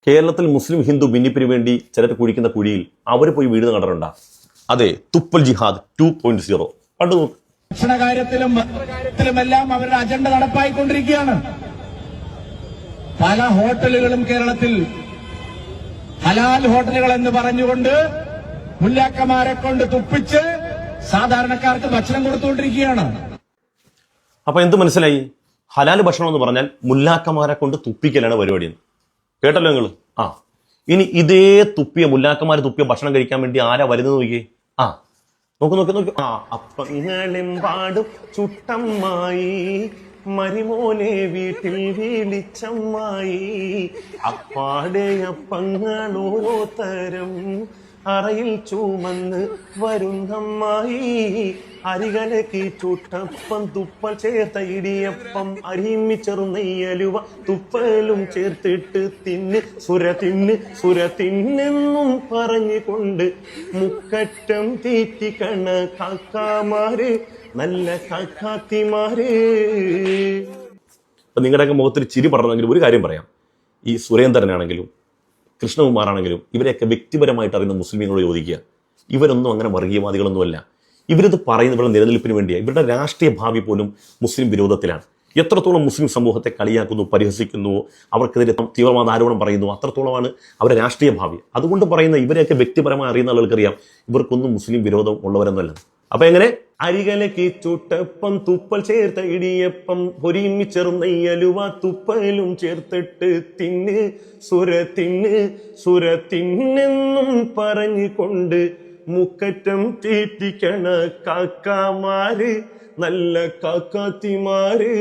കേരളത്തിൽ മുസ്ലിം ഹിന്ദു ഭിന്നിപ്പിന് വേണ്ടി ചിലർ കുഴിക്കുന്ന കുഴിയിൽ അവർ പോയി വീഴുന്ന കണ്ടിട്ടുണ്ടാ? അതെ, തുപ്പൽ ജിഹാദ് 2.0. കണ്ടു നോക്ക്. ഭക്ഷണ കാര്യത്തിലുമെല്ലാം അവരുടെ അജണ്ട നടപ്പായിക്കൊണ്ടിരിക്കുകയാണ്. പല ഹോട്ടലുകളും കേരളത്തിൽ ഹലാൽ ഹോട്ടലുകൾ എന്ന് പറഞ്ഞുകൊണ്ട് മുല്ലാക്കന്മാരെ കൊണ്ട് തുപ്പിച്ച് സാധാരണക്കാർക്ക് ഭക്ഷണം കൊടുത്തുകൊണ്ടിരിക്കുകയാണ്. അപ്പൊ എന്ത് മനസ്സിലായി? ഹലാൽ ഭക്ഷണം എന്ന് പറഞ്ഞാൽ മുല്ലാക്കന്മാരെ കൊണ്ട് തുപ്പിക്കലാണ് പരിപാടി. കേട്ടല്ലോ നിങ്ങൾ? ഇനി ഇതേ തുപ്പിയ മുല്ലാക്കന്മാര് തുപ്പിയ ഭക്ഷണം കഴിക്കാൻ വേണ്ടി ആരാ വരുന്നത് നോക്കിയേ. നോക്ക്. അപ്പങ്ങളെമ്പാടും ചുട്ടമ്മായി, മരിമോനെ വീട്ടിൽ വിളിച്ചമ്മായി, അപ്പാടെ അപ്പങ്ങളോ തരം അറയിൽ ചുമന്ന് വരുന്നമ്മായി, അരികലക്ക് ചുട്ടപ്പം തുപ്പൽ ചേർത്ത ഇടിയപ്പം അരിമിച്ചെറുന്നെയ്യലുവ തുപ്പലും ചേർത്തിട്ട് തിന്ന് സുര തിന്നെന്നും പറഞ്ഞുകൊണ്ട് മുക്കറ്റം തീറ്റിക്കണ കാക്കാമാര്, നല്ല കാക്കാത്തിമാര്. അപ്പൊ നിങ്ങളുടെയൊക്കെ മുഖത്തിൽ ചിരി പറഞ്ഞെങ്കിലും ഒരു കാര്യം പറയാം. ഈ സുരേന്ദ്രനാണെങ്കിലും കൃഷ്ണകുമാറാണെങ്കിലും ഇവരെയൊക്കെ വ്യക്തിപരമായിട്ട് അറിയുന്ന മുസ്ലിമീങ്ങളോട് ചോദിക്കുക. ഇവരൊന്നും അങ്ങനെ വർഗീയവാദികളൊന്നുമല്ല. ഇവരിത് പറയുന്ന ഇവരുടെ നിലനിൽപ്പിന് വേണ്ടിയാണ്. ഇവരുടെ രാഷ്ട്രീയ ഭാവി പോലും മുസ്ലിം വിരോധത്തിലാണ്. എത്രത്തോളം മുസ്ലിം സമൂഹത്തെ കളിയാക്കുന്നു, പരിഹസിക്കുന്നു, അവർക്കെതിരെ തീവ്രവാദ ആരോപണം പറയുന്നു, അത്രത്തോളമാണ് അവരുടെ രാഷ്ട്രീയ ഭാവി. അതുകൊണ്ട് പറയുന്ന ഇവരെയൊക്കെ വ്യക്തിപരമായി അറിയുന്ന ആളുകൾക്കറിയാം ഇവർക്കൊന്നും മുസ്ലിം വിരോധം ഉള്ളവരെന്നല്ല. അപ്പൊ എങ്ങനെ? അരികലക്ക് ചുട്ടപ്പം തുപ്പൽ ചേർത്ത ഇടിയപ്പം പൊരിമിച്ചെറുന്നെയ്യലുവ തുപ്പലും ചേർത്തിട്ട് തിന്ന് സുര തിന്നെന്നും പറഞ്ഞുകൊണ്ട് മുക്കറ്റം തീറ്റിക്കണ കാക്കാമാര്, നല്ല കാക്കാത്തിമാര്.